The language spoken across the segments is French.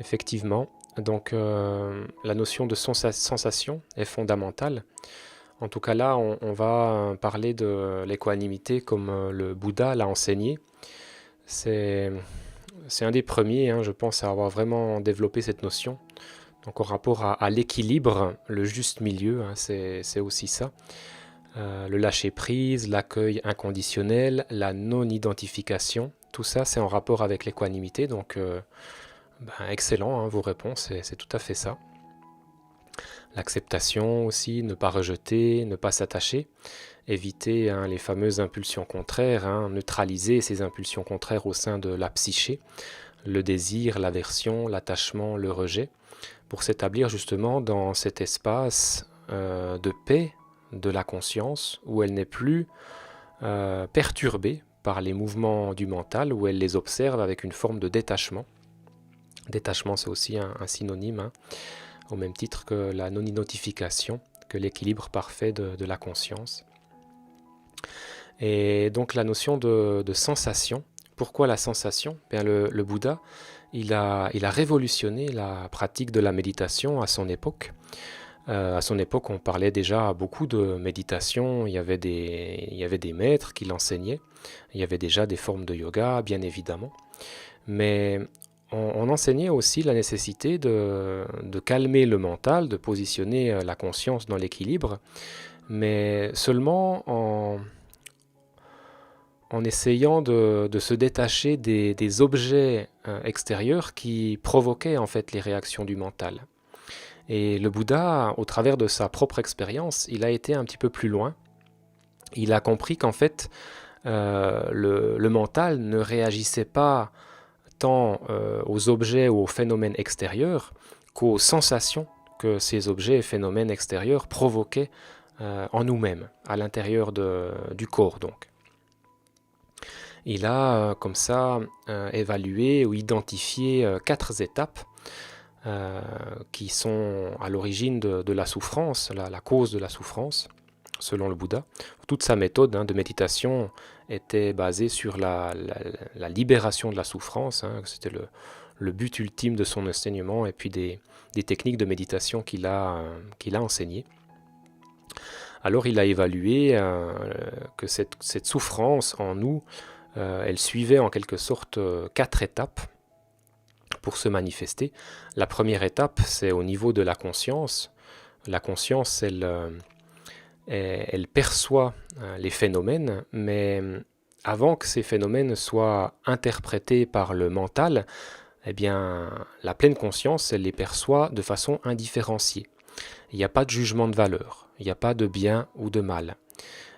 effectivement. Donc la notion de sensation est fondamentale. En tout cas là, on va parler de l'équanimité comme le Bouddha l'a enseigné. C'est, c'est un des premiers, hein, je pense, à avoir vraiment développé cette notion. Donc en rapport à l'équilibre, le juste milieu, hein, c'est aussi ça. Le lâcher-prise, l'accueil inconditionnel, la non-identification, tout ça c'est en rapport avec l'équanimité. Donc excellent, hein, vos réponses, c'est tout à fait ça. L'acceptation aussi, ne pas rejeter, ne pas s'attacher, éviter, hein, les fameuses impulsions contraires, hein, neutraliser ces impulsions contraires au sein de la psyché, le désir, l'aversion, l'attachement, le rejet, pour s'établir justement dans cet espace de paix de la conscience où elle n'est plus perturbée par les mouvements du mental, où elle les observe avec une forme de détachement. Détachement, c'est aussi un synonyme, hein, au même titre que la non-identification, que l'équilibre parfait de la conscience. Et donc la notion de sensation. Pourquoi la sensation? Bien, le Bouddha, il a révolutionné la pratique de la méditation à son époque. À son époque, on parlait déjà beaucoup de méditation, il y avait des maîtres qui l'enseignaient, il y avait déjà des formes de yoga, bien évidemment. Mais on enseignait aussi la nécessité de calmer le mental, de positionner la conscience dans l'équilibre, mais seulement en essayant de se détacher des objets extérieurs qui provoquaient en fait les réactions du mental. Et le Bouddha, au travers de sa propre expérience, il a été un petit peu plus loin. Il a compris qu'en fait, le mental ne réagissait pas tant aux objets ou aux phénomènes extérieurs qu'aux sensations que ces objets et phénomènes extérieurs provoquaient en nous-mêmes, à l'intérieur du corps donc. Il a comme ça évalué ou identifié 4 étapes qui sont à l'origine de la souffrance, la cause de la souffrance, selon le Bouddha. Toute sa méthode, hein, de méditation était basée sur la libération de la souffrance, hein. C'était le but ultime de son enseignement et puis des techniques de méditation qu'il a enseignées. Alors il a évalué que cette souffrance en nous, elle suivait en quelque sorte 4 étapes pour se manifester. La première étape, c'est au niveau de la conscience. La conscience, elle perçoit les phénomènes, mais avant que ces phénomènes soient interprétés par le mental, eh bien, la pleine conscience, elle les perçoit de façon indifférenciée. Il n'y a pas de jugement de valeur, il n'y a pas de bien ou de mal,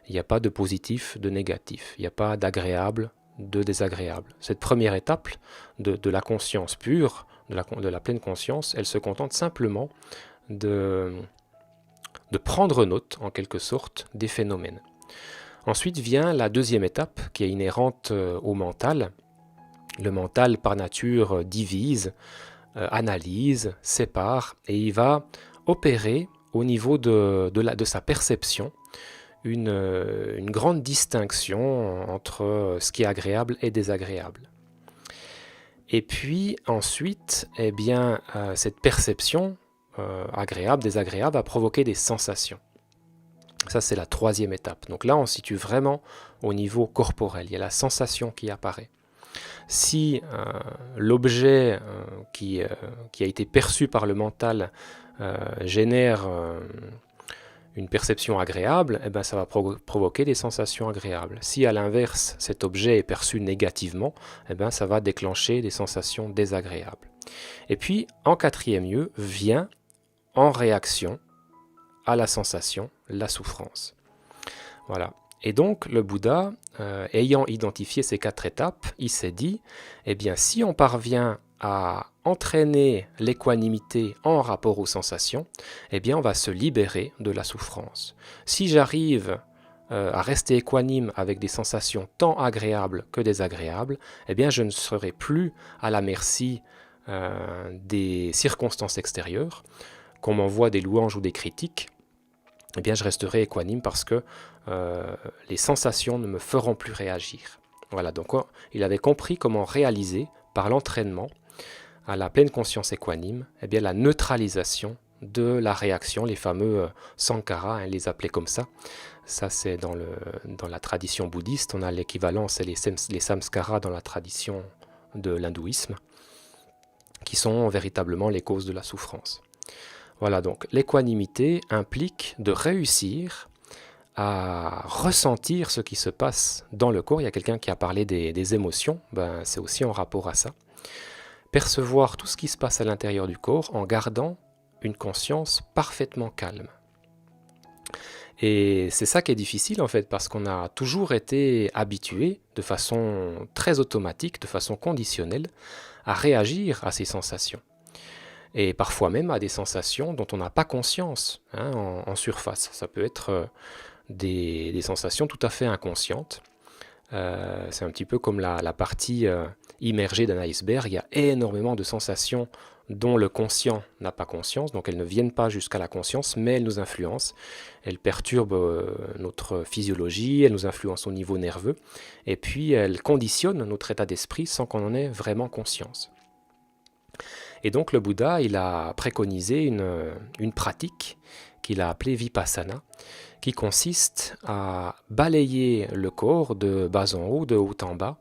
il n'y a pas de positif, de négatif, il n'y a pas d'agréable, de désagréable. Cette première étape de la conscience pure, de la pleine conscience, elle se contente simplement de prendre note, en quelque sorte, des phénomènes. Ensuite vient la deuxième étape, qui est inhérente au mental. Le mental, par nature, divise, analyse, sépare, et il va opérer au niveau de sa perception une grande distinction entre ce qui est agréable et désagréable. Et puis ensuite, eh bien, cette perception agréable, désagréable va provoquer des sensations. Ça, c'est la troisième étape. Donc là, on se situe vraiment au niveau corporel. Il y a la sensation qui apparaît. Si l'objet qui a été perçu par le mental génère une perception agréable, eh ben, ça va provoquer des sensations agréables. Si à l'inverse, cet objet est perçu négativement, eh ben, ça va déclencher des sensations désagréables. Et puis, en quatrième lieu, vient en réaction à la sensation, la souffrance. Voilà. Et donc, le Bouddha, ayant identifié ces 4 étapes, il s'est dit, eh bien, si on parvient à entraîner l'équanimité en rapport aux sensations, eh bien, on va se libérer de la souffrance. Si j'arrive à rester équanime avec des sensations tant agréables que désagréables, eh bien, je ne serai plus à la merci des circonstances extérieures, qu'on m'envoie des louanges ou des critiques, eh bien, je resterai équanime parce que les sensations ne me feront plus réagir. Voilà, donc il avait compris comment réaliser par l'entraînement à la pleine conscience équanime, eh bien la neutralisation de la réaction, les fameux sankhara, hein, les appeler comme ça. Ça, c'est dans la tradition bouddhiste. On a l'équivalent, c'est les samskaras dans la tradition de l'hindouisme, qui sont véritablement les causes de la souffrance. Voilà, donc l'équanimité implique de réussir à ressentir ce qui se passe dans le corps. Il y a quelqu'un qui a parlé des émotions, ben, c'est aussi en rapport à ça. Percevoir tout ce qui se passe à l'intérieur du corps en gardant une conscience parfaitement calme. Et c'est ça qui est difficile en fait, parce qu'on a toujours été habitué de façon très automatique, de façon conditionnelle, à réagir à ces sensations. Et parfois même à des sensations dont on n'a pas conscience, hein, en surface. Ça peut être des sensations tout à fait inconscientes. C'est un petit peu comme la partie immergée d'un iceberg. Il y a énormément de sensations dont le conscient n'a pas conscience, donc elles ne viennent pas jusqu'à la conscience, mais elles nous influencent. Elles perturbent notre physiologie, elles nous influencent au niveau nerveux, et puis elles conditionnent notre état d'esprit sans qu'on en ait vraiment conscience. Et donc le Bouddha, il a préconisé une pratique qu'il a appelée Vipassana, qui consiste à balayer le corps de bas en haut, de haut en bas,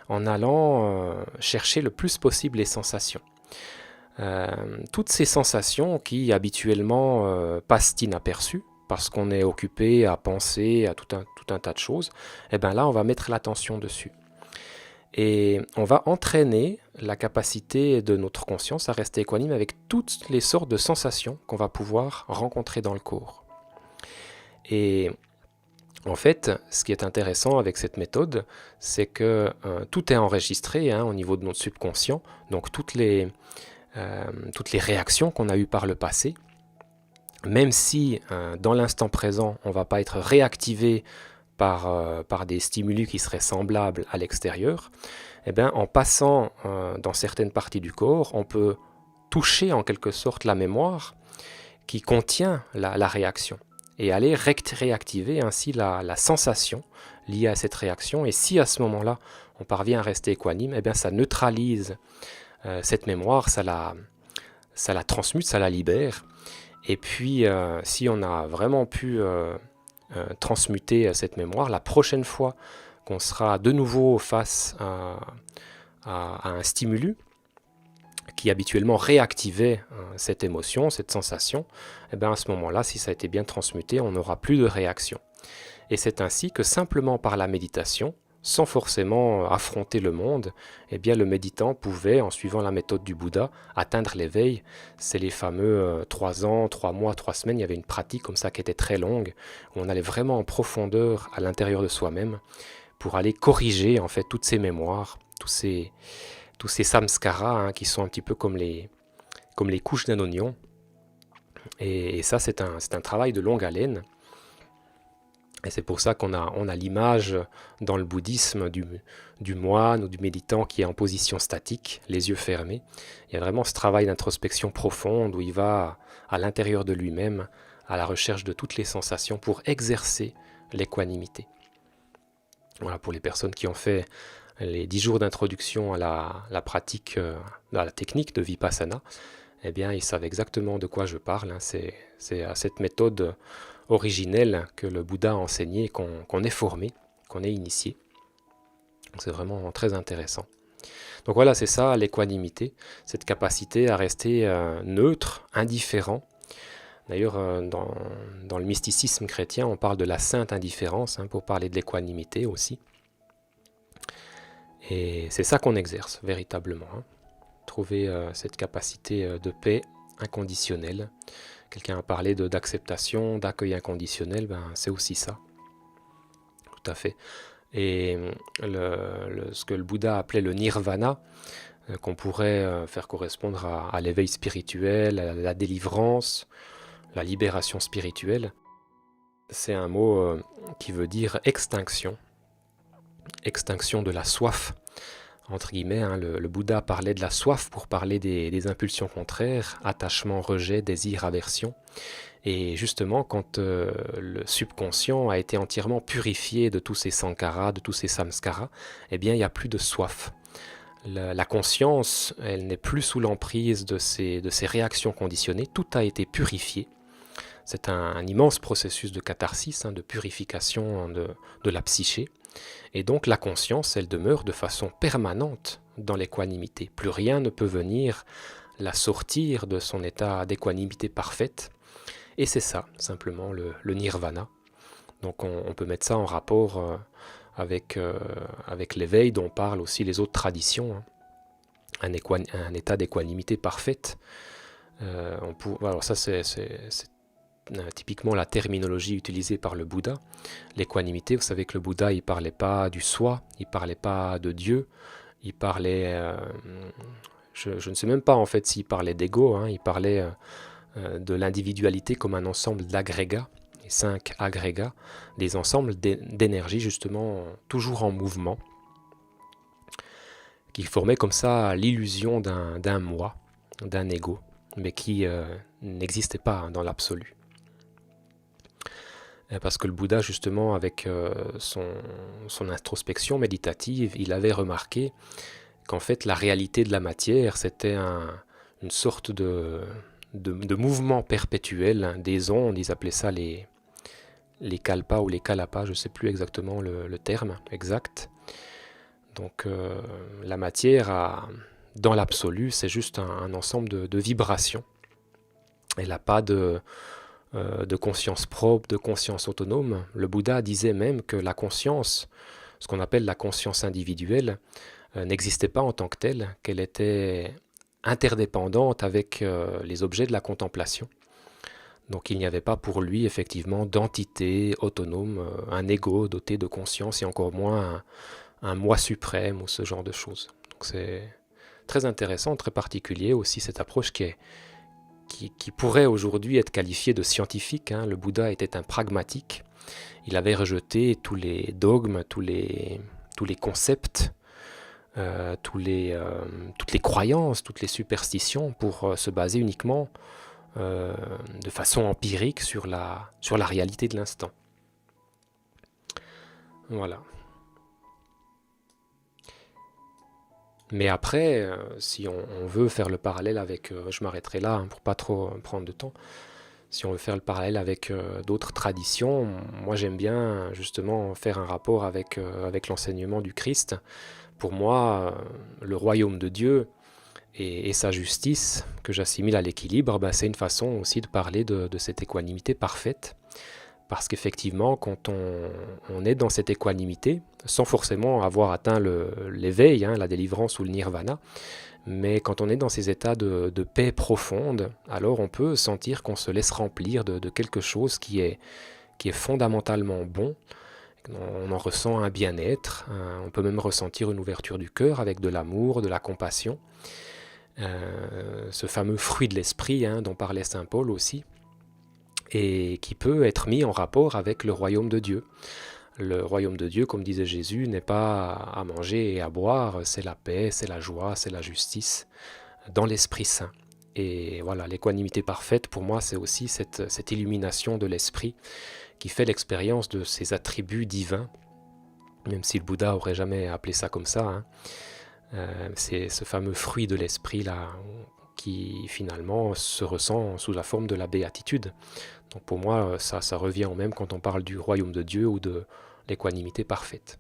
en allant chercher le plus possible les sensations. Toutes ces sensations qui habituellement passent inaperçues, parce qu'on est occupé à penser à tout un tas de choses, et bien là on va mettre l'attention dessus. Et on va entraîner la capacité de notre conscience à rester équanime avec toutes les sortes de sensations qu'on va pouvoir rencontrer dans le corps. Et en fait, ce qui est intéressant avec cette méthode, c'est que tout est enregistré, hein, au niveau de notre subconscient, donc toutes les réactions qu'on a eues par le passé, même si dans l'instant présent, on ne va pas être réactivé par des stimuli qui seraient semblables à l'extérieur, eh bien, en passant dans certaines parties du corps, on peut toucher en quelque sorte la mémoire qui contient la réaction et aller réactiver ainsi la sensation liée à cette réaction. Et si à ce moment-là, on parvient à rester équanime, eh bien, ça neutralise cette mémoire, ça la transmute, ça la libère. Et puis, si on a vraiment pu transmuter cette mémoire, la prochaine fois qu'on sera de nouveau face à un stimulus qui habituellement réactivait cette émotion, cette sensation, et bien à ce moment-là, si ça a été bien transmuté, on n'aura plus de réaction. Et c'est ainsi que simplement par la méditation, sans forcément affronter le monde, eh bien le méditant pouvait, en suivant la méthode du Bouddha, atteindre l'éveil. C'est les fameux 3 ans, 3 mois, 3 semaines. Il y avait une pratique comme ça qui était très longue, où on allait vraiment en profondeur à l'intérieur de soi-même pour aller corriger en fait toutes ces mémoires, tous ces samskaras, hein, qui sont un petit peu comme les couches d'un oignon. Et ça, c'est un travail de longue haleine. Et c'est pour ça qu'on a l'image dans le bouddhisme du moine ou du méditant qui est en position statique, les yeux fermés. Il y a vraiment ce travail d'introspection profonde où il va à l'intérieur de lui-même, à la recherche de toutes les sensations pour exercer l'équanimité. Voilà, pour les personnes qui ont fait les 10 jours d'introduction à la pratique, à la technique de Vipassana, eh bien, ils savent exactement de quoi je parle. Hein. C'est à cette méthode originelle que le Bouddha a enseigné, qu'on est formé, qu'on est initié. C'est vraiment très intéressant. Donc voilà, c'est ça l'équanimité, cette capacité à rester neutre, indifférent. D'ailleurs, dans le mysticisme chrétien, on parle de la sainte indifférence, hein, pour parler de l'équanimité aussi. Et c'est ça qu'on exerce véritablement, hein. Trouver cette capacité de paix inconditionnelle. Quelqu'un a parlé d'acceptation, d'accueil inconditionnel, ben, c'est aussi ça. Tout à fait. Et ce que le Bouddha appelait le nirvana, qu'on pourrait faire correspondre à l'éveil spirituel, à la délivrance, la libération spirituelle, c'est un mot qui veut dire extinction. Extinction de la soif, entre guillemets, hein. Le Bouddha parlait de la soif pour parler des impulsions contraires, attachement, rejet, désir, aversion. Et justement, quand le subconscient a été entièrement purifié de tous ces sankaras, de tous ces samskaras, eh bien, il n'y a plus de soif. La conscience, elle n'est plus sous l'emprise de ces réactions conditionnées, tout a été purifié. C'est un immense processus de catharsis, de purification de la psyché. Et donc la conscience, elle demeure de façon permanente dans l'équanimité. Plus rien ne peut venir la sortir de son état d'équanimité parfaite. Et c'est ça, simplement, le nirvana. Donc on peut mettre ça en rapport avec l'éveil dont parlent aussi les autres traditions. Un état d'équanimité parfaite. Alors ça, c'est typiquement la terminologie utilisée par le Bouddha. L'équanimité, vous savez que le Bouddha, il parlait pas du soi, il parlait pas de Dieu, il parlait, je ne sais même pas en fait s'il parlait d'ego, il parlait de l'individualité comme un ensemble d'agrégats, les 5 agrégats, des ensembles d'énergie justement toujours en mouvement, qui formaient comme ça l'illusion d'un moi, d'un ego, mais qui n'existait pas dans l'absolu. Parce que le Bouddha, justement, avec son introspection méditative, il avait remarqué qu'en fait, la réalité de la matière, c'était une sorte de mouvement perpétuel des ondes. Ils appelaient ça les kalpas ou les kalapas, je ne sais plus exactement le terme exact. Donc, la matière, dans l'absolu, c'est juste un ensemble de vibrations. Elle n'a pas de conscience propre, de conscience autonome. Le Bouddha disait même que la conscience, ce qu'on appelle la conscience individuelle, n'existait pas en tant que telle, qu'elle était interdépendante avec les objets de la contemplation. Donc il n'y avait pas pour lui effectivement d'entité autonome, un ego doté de conscience et encore moins un moi suprême ou ce genre de choses. Donc c'est très intéressant, très particulier aussi cette approche qui pourrait aujourd'hui être qualifié de scientifique. Le Bouddha était un pragmatique. Il avait rejeté tous les dogmes, tous les concepts, toutes les croyances, toutes les superstitions pour se baser uniquement de façon empirique sur la réalité de l'instant. Voilà. Mais après, si on veut faire le parallèle avec, je m'arrêterai là pour pas trop prendre de temps, si on veut faire le parallèle avec d'autres traditions, moi j'aime bien justement faire un rapport avec l'enseignement du Christ. Pour moi, le royaume de Dieu et sa justice, que j'assimile à l'équilibre, c'est une façon aussi de parler de cette équanimité parfaite. Parce qu'effectivement, quand on est dans cette équanimité, sans forcément avoir atteint l'éveil, la délivrance ou le nirvana, mais quand on est dans ces états de paix profonde, alors on peut sentir qu'on se laisse remplir de quelque chose qui est fondamentalement bon. On en ressent un bien-être, on peut même ressentir une ouverture du cœur avec de l'amour, de la compassion. Ce fameux fruit de l'esprit dont parlait Saint Paul aussi, et qui peut être mis en rapport avec le royaume de Dieu. Le royaume de Dieu, comme disait Jésus, n'est pas à manger et à boire, c'est la paix, c'est la joie, c'est la justice, dans l'Esprit Saint. Et voilà, l'équanimité parfaite, pour moi, c'est aussi cette illumination de l'esprit qui fait l'expérience de ces attributs divins, même si le Bouddha n'aurait jamais appelé ça comme ça. C'est ce fameux fruit de l'esprit là, qui finalement se ressent sous la forme de la béatitude. Donc pour moi, ça revient au même quand on parle du royaume de Dieu ou de l'équanimité parfaite.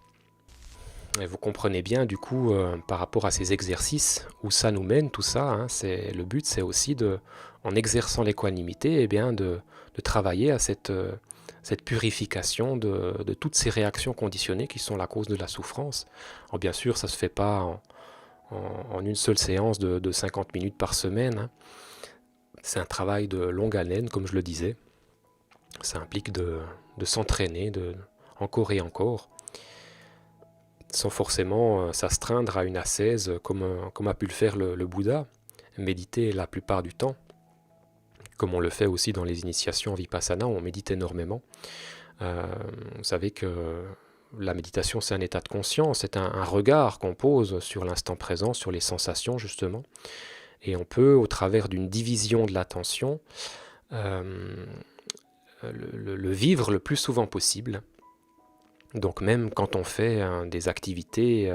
Et vous comprenez bien du coup par rapport à ces exercices où ça nous mène tout ça, le but c'est aussi en exerçant l'équanimité, de travailler à cette purification de toutes ces réactions conditionnées qui sont la cause de la souffrance. Alors bien sûr ça ne se fait pas en une seule séance de 50 minutes par semaine. C'est un travail de longue haleine comme je le disais. Ça implique de s'entraîner encore et encore, sans forcément s'astreindre à une ascèse comme a pu le faire le Bouddha, méditer la plupart du temps, comme on le fait aussi dans les initiations en Vipassana, on médite énormément. Vous savez que la méditation, c'est un état de conscience, c'est un regard qu'on pose sur l'instant présent, sur les sensations justement, et on peut, au travers d'une division de l'attention, le vivre le plus souvent possible. Donc même quand on fait des activités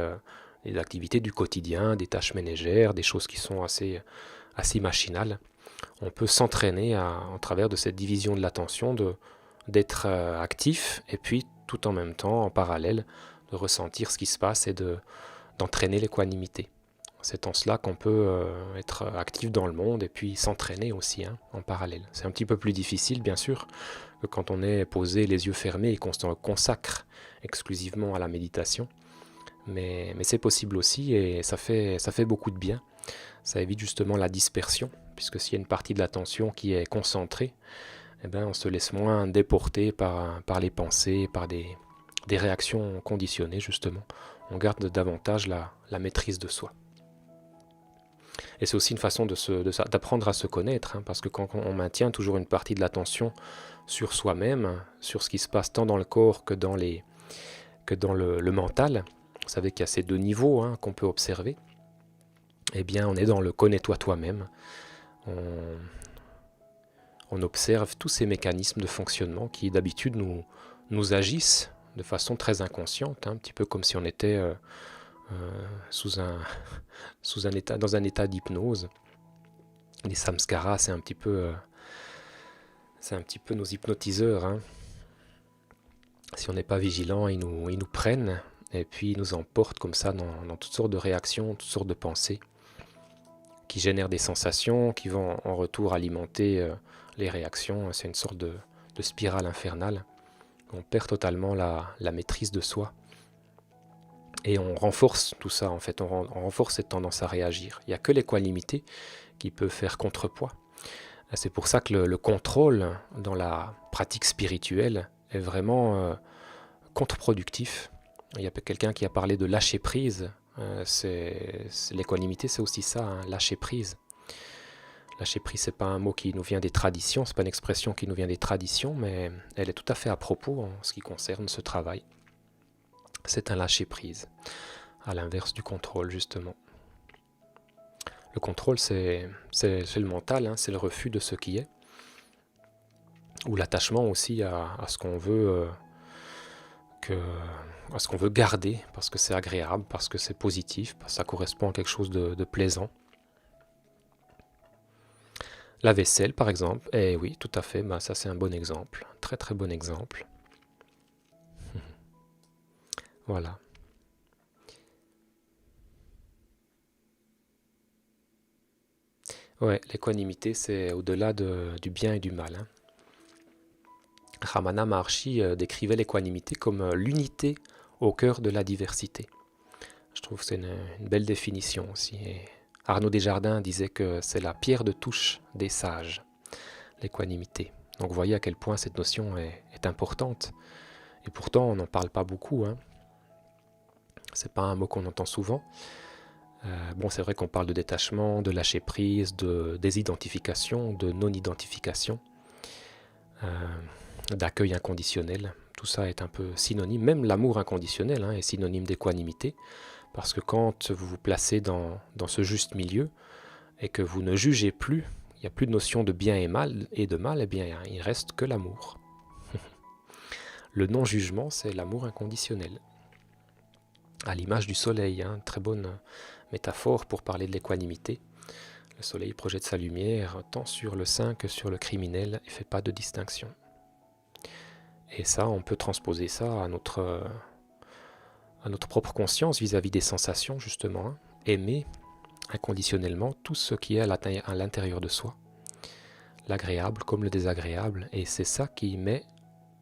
des activités du quotidien, des tâches ménagères, des choses qui sont assez machinales. On peut s'entraîner en travers de cette division de l'attention, d'être actif et puis tout en même temps, en parallèle, de ressentir ce qui se passe et d'entraîner l'équanimité. C'est en cela qu'on peut être actif dans le monde et puis s'entraîner aussi en parallèle. C'est un petit peu plus difficile, bien sûr, que quand on est posé les yeux fermés et qu'on se consacre exclusivement à la méditation. Mais c'est possible aussi et ça fait beaucoup de bien. Ça évite justement la dispersion, puisque s'il y a une partie de l'attention qui est concentrée, eh ben, on se laisse moins déporter par les pensées, par des réactions conditionnées justement. On garde davantage la maîtrise de soi. Et c'est aussi une façon d'apprendre à se connaître, parce que quand on maintient toujours une partie de l'attention sur soi-même, sur ce qui se passe tant dans le corps que dans le mental, vous savez qu'il y a ces deux niveaux qu'on peut observer, eh bien on est dans le connais-toi toi-même. On observe tous ces mécanismes de fonctionnement qui d'habitude nous agissent de façon très inconsciente, un petit peu comme si on était dans un état d'hypnose. Les samskaras, c'est un petit peu nos hypnotiseurs. Si on n'est pas vigilant, ils nous prennent et puis ils nous emportent comme ça dans toutes sortes de réactions, toutes sortes de pensées qui génèrent des sensations, qui vont en retour alimenter les réactions. C'est une sorte de spirale infernale. On perd totalement la maîtrise de soi. Et on renforce tout ça, en fait, on renforce cette tendance à réagir. Il n'y a que l'équanimité qui peut faire contrepoids. C'est pour ça que le contrôle dans la pratique spirituelle est vraiment contre-productif. Il y a quelqu'un qui a parlé de lâcher prise. L'équanimité, c'est aussi ça, lâcher prise. Lâcher prise, c'est pas un mot qui nous vient des traditions, c'est pas une expression qui nous vient des traditions, mais elle est tout à fait à propos en ce qui concerne ce travail. C'est un lâcher-prise, à l'inverse du contrôle, justement. Le contrôle, c'est le mental, c'est le refus de ce qui est, ou l'attachement aussi à ce qu'on veut, à ce qu'on veut garder, parce que c'est agréable, parce que c'est positif, parce que ça correspond à quelque chose de plaisant. La vaisselle, par exemple, eh oui, tout à fait, ça c'est un bon exemple, un très très bon exemple. Voilà. Ouais, l'équanimité, c'est au-delà du bien et du mal. Ramana Maharshi décrivait l'équanimité comme l'unité au cœur de la diversité. Je trouve que c'est une belle définition aussi. Et Arnaud Desjardins disait que c'est la pierre de touche des sages, l'équanimité. Donc vous voyez à quel point cette notion est importante. Et pourtant, on n'en parle pas beaucoup. C'est pas un mot qu'on entend souvent. C'est vrai qu'on parle de détachement, de lâcher prise, de désidentification, de non-identification, d'accueil inconditionnel. Tout ça est un peu synonyme. Même l'amour inconditionnel est synonyme d'équanimité. Parce que quand vous vous placez dans ce juste milieu et que vous ne jugez plus, il n'y a plus de notion de bien et de mal, eh bien il ne reste que l'amour. Le non-jugement, c'est l'amour inconditionnel. À l'image du soleil, très bonne métaphore pour parler de l'équanimité. Le soleil projette sa lumière tant sur le saint que sur le criminel et ne fait pas de distinction. Et ça, on peut transposer ça à notre propre conscience vis-à-vis des sensations, justement. Aimer inconditionnellement tout ce qui est à l'intérieur de soi, l'agréable comme le désagréable, et c'est ça qui met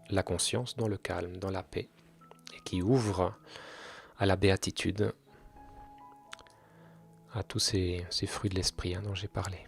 la conscience dans le calme, dans la paix, et qui ouvre à la béatitude, à tous ces fruits de l'esprit dont j'ai parlé.